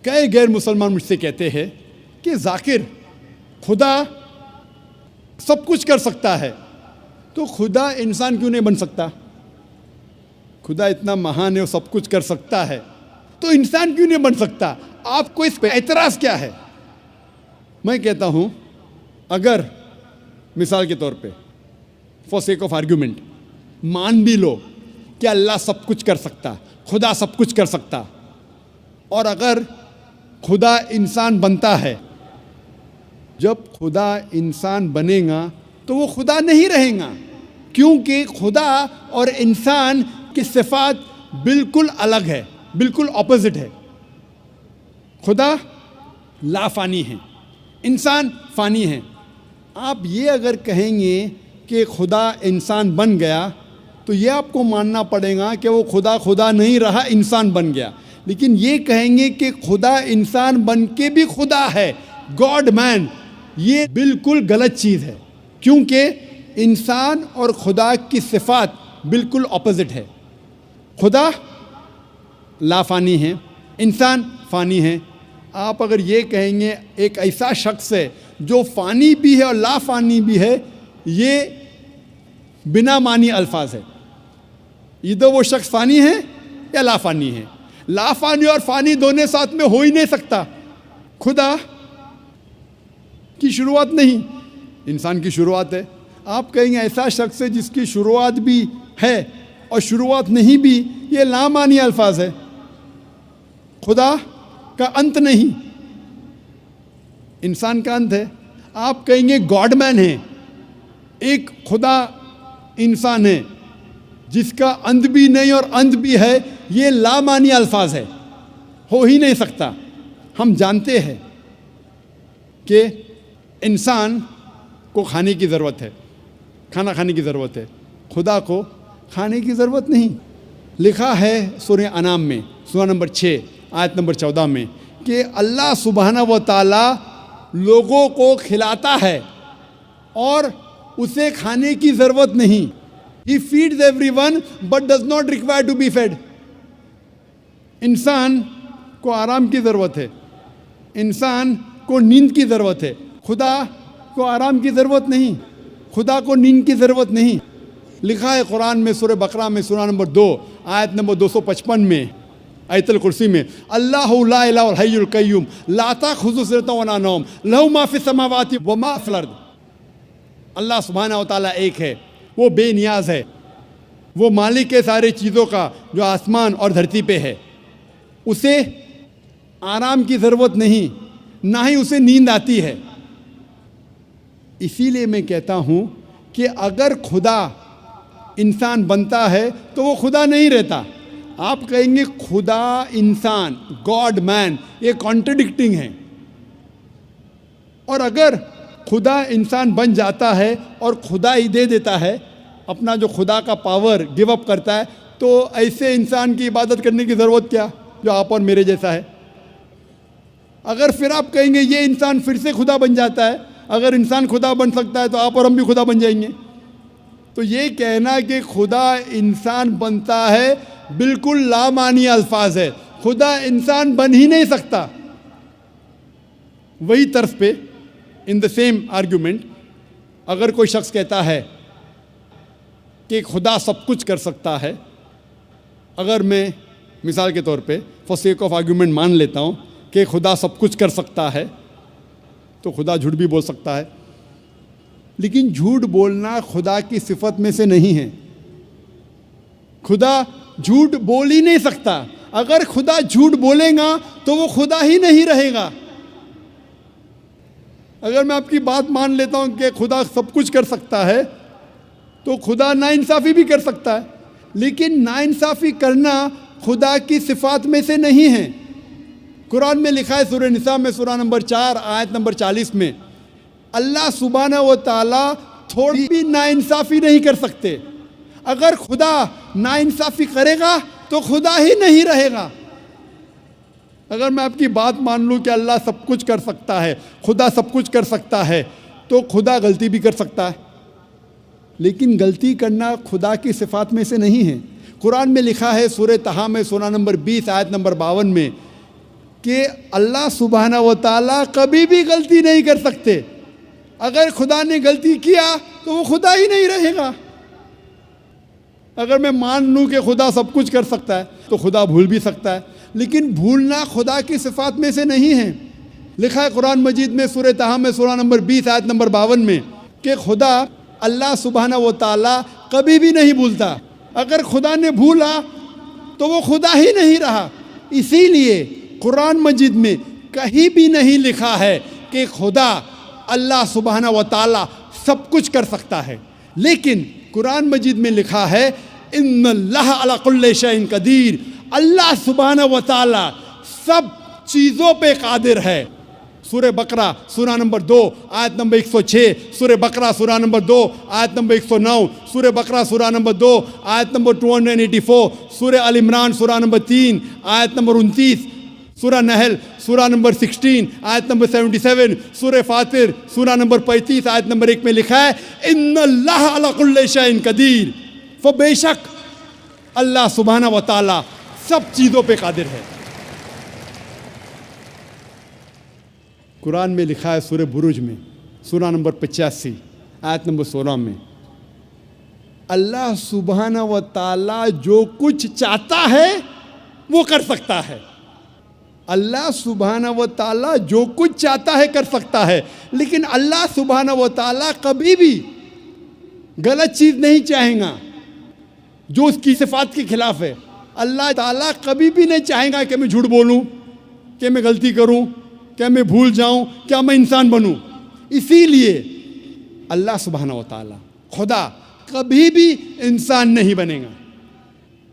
کئی غیر مسلمان مجھ سے کہتے ہیں کہ ذاکر خدا سب کچھ کر سکتا ہے تو خدا انسان کیوں نہیں بن سکتا؟ خدا اتنا مہان ہے، وہ سب کچھ کر سکتا ہے تو انسان کیوں نہیں بن سکتا؟ آپ کو اس پہ اعتراض کیا ہے؟ میں کہتا ہوں اگر مثال کے طور پہ فار سیک آف آرگیومنٹ مان بھی لو کہ اللہ سب کچھ کر سکتا، خدا سب کچھ کر سکتا، اور اگر خدا انسان بنتا ہے، جب خدا انسان بنے گا تو وہ خدا نہیں رہے گا، کیونکہ خدا اور انسان کی صفات بالکل الگ ہے، بالکل اپوزٹ ہے۔ خدا لا فانی ہے، انسان فانی ہے۔ آپ یہ اگر کہیں گے کہ خدا انسان بن گیا تو یہ آپ کو ماننا پڑے گا کہ وہ خدا نہیں رہا، انسان بن گیا۔ لیکن یہ کہیں گے کہ خدا انسان بن کے بھی خدا ہے، گاڈ مین، یہ بالکل غلط چیز ہے، کیونکہ انسان اور خدا کی صفات بالکل اپوزٹ ہے۔ خدا لا فانی ہے، انسان فانی ہے۔ آپ اگر یہ کہیں گے ایک ایسا شخص ہے جو فانی بھی ہے اور لا فانی بھی ہے، یہ بنا معنی الفاظ ہے۔ ادھر وہ شخص فانی ہے یا لا فانی ہے۔ لا فانی اور فانی دونوں ساتھ میں ہو ہی نہیں سکتا۔ خدا کی شروعات نہیں، انسان کی شروعات ہے۔ آپ کہیں گے ایسا شخص ہے جس کی شروعات بھی ہے اور شروعات نہیں بھی، یہ لا معنی الفاظ ہے۔ خدا کا انت نہیں، انسان کا انت ہے۔ آپ کہیں گے گاڈ مین ہے، ایک خدا انسان ہے جس کا انت بھی نہیں اور انت بھی ہے، یہ لا معنی الفاظ ہے، ہو ہی نہیں سکتا۔ ہم جانتے ہیں کہ انسان کو کھانے کی ضرورت ہے، کھانا کھانے کی ضرورت ہے، خدا کو کھانے کی ضرورت نہیں۔ لکھا ہے سورہ انعام میں، سورہ نمبر 6 آیت نمبر 14 میں کہ اللہ سبحانہ و تعالیٰ لوگوں کو کھلاتا ہے اور اسے کھانے کی ضرورت نہیں۔ He feeds everyone but does not require to be fed۔ انسان کو آرام کی ضرورت ہے، انسان کو نیند کی ضرورت ہے، خدا کو آرام کی ضرورت نہیں، خدا کو نیند کی ضرورت نہیں۔ لکھا ہے قرآن میں سورہ بقرہ میں سورہ نمبر 2 آیت نمبر 255 میں، آیت الکرسی میں، اللہ لا الہ الحی القیوم لا تأخذہ سنۃ ولا نوم لہ ما فی السماوات وما فی الارض۔ اللہ سبحانہ و تعالیٰ ایک ہے، وہ بے نیاز ہے، وہ مالک ہے سارے چیزوں کا جو آسمان اور دھرتی پہ ہے۔ اسے آرام کی ضرورت نہیں، نہ ہی اسے نیند آتی ہے۔ اسی لیے میں کہتا ہوں کہ اگر خدا انسان بنتا ہے تو وہ خدا نہیں رہتا۔ آپ کہیں گے خدا انسان، گاڈ مین، یہ کانٹرڈکٹنگ ہے۔ اور اگر خدا انسان بن جاتا ہے اور خدا ہی دے دیتا ہے، اپنا جو خدا کا پاور گیو اپ کرتا ہے، تو ایسے انسان کی عبادت کرنے کی ضرورت کیا جو آپ اور میرے جیسا ہے؟ اگر پھر آپ کہیں گے یہ انسان پھر سے خدا بن جاتا ہے، اگر انسان خدا بن سکتا ہے تو آپ اور ہم بھی خدا بن جائیں گے۔ تو یہ کہنا کہ خدا انسان بنتا ہے بالکل لامعنی الفاظ ہے، خدا انسان بن ہی نہیں سکتا۔ وہی طرز پہ ان دا سیم آرگیومنٹ اگر کوئی شخص کہتا ہے کہ خدا سب کچھ کر سکتا ہے، اگر میں مثال کے طور پہ فار سیک آف آرگیومنٹ مان لیتا ہوں کہ خدا سب کچھ کر سکتا ہے، تو خدا جھوٹ بھی بول سکتا ہے۔ لیکن جھوٹ بولنا خدا کی صفت میں سے نہیں ہے۔ خدا جھوٹ بول ہی نہیں سکتا۔ اگر خدا جھوٹ بولے گا تو وہ خدا ہی نہیں رہے گا۔ اگر میں آپ کی بات مان لیتا ہوں کہ خدا سب کچھ کر سکتا ہے تو خدا ناانصافی بھی کر سکتا ہے، لیکن ناانصافی کرنا خدا کی صفات میں سے نہیں ہے۔ قرآن میں لکھا ہے سورہ نساء میں سورہ نمبر 4 آیت نمبر 40 میں، اللہ سبحانہ و تعالیٰ تھوڑی بھی ناانصافی نہیں کر سکتے۔ اگر خدا ناانصافی کرے گا تو خدا ہی نہیں رہے گا۔ اگر میں آپ کی بات مان لوں کہ اللہ سب کچھ کر سکتا ہے، خدا سب کچھ کر سکتا ہے، تو خدا غلطی بھی کر سکتا ہے، لیکن غلطی کرنا خدا کی صفات میں سے نہیں ہے۔ قرآن میں لکھا ہے سورہ طٰہٰ میں سورہ نمبر 20 آیت نمبر 52 میں کہ اللہ سبحانہ و تعالیٰ کبھی بھی غلطی نہیں کر سکتے. اگر خدا نے غلطی کیا تو وہ خدا ہی نہیں رہے گا. اگر میں مان لوں کہ خدا سب کچھ کر سکتا ہے تو خدا بھول بھی سکتا ہے، لیکن بھولنا خدا کی صفات میں سے نہیں ہے. لکھا ہے قرآن مجید میں سورہ طٰہٰ میں سورہ نمبر 20 آیت نمبر 52 میں کہ خدا اللہ سبحانہ و تعالیٰ کبھی بھی نہیں بھولتا. اگر خدا نے بھولا تو وہ خدا ہی نہیں رہا. اسی لیے قرآن مجید میں کہیں بھی نہیں لکھا ہے کہ خدا اللہ سبحانہ و تعالیٰ سب کچھ کر سکتا ہے، لیکن قرآن مجید میں لکھا ہے ان اللہ علی کل شیء قدیر، اللہ سبحانہ و تعالیٰ سب چیزوں پہ قادر ہے. سورہ بقرہ سورہ نمبر 2 آیت نمبر 106، سورہ بقرہ سورہ نمبر 2 آیت نمبر 109، سورہ بقرہ سورہ نمبر 2 آیت نمبر 284، سورہ آل عمران سورہ نمبر 3 آیت نمبر 29، سورہ نحل سورہ نمبر 16 آیت نمبر 77، سورہ فاطر سورہ نمبر 35 آیت نمبر 1 میں لکھا ہے ان اللہ علی کل شیء قدیر، وہ بے شک اللہ سبحانہ و تعالیٰ سب چیزوں پہ قادر ہے. قرآن میں لکھا ہے سورہ بروج میں سورہ نمبر 85 آیت نمبر 16 میں اللہ سبحانہ و تعالیٰ جو کچھ چاہتا ہے وہ کر سکتا ہے. اللہ سبحانہ و تعالیٰ جو کچھ چاہتا ہے کر سکتا ہے، لیکن اللہ سبحانہ و تعالیٰ کبھی بھی غلط چیز نہیں چاہیں گا جو اس کی صفات کے خلاف ہے. اللہ تعالیٰ کبھی بھی نہیں چاہیں گا کہ میں جھوٹ بولوں، کہ میں غلطی کروں، کہ میں بھول جاؤں، کیا میں انسان بنوں. اسی لیے اللہ سبحانہ و تعالیٰ خدا کبھی بھی انسان نہیں بنے گا.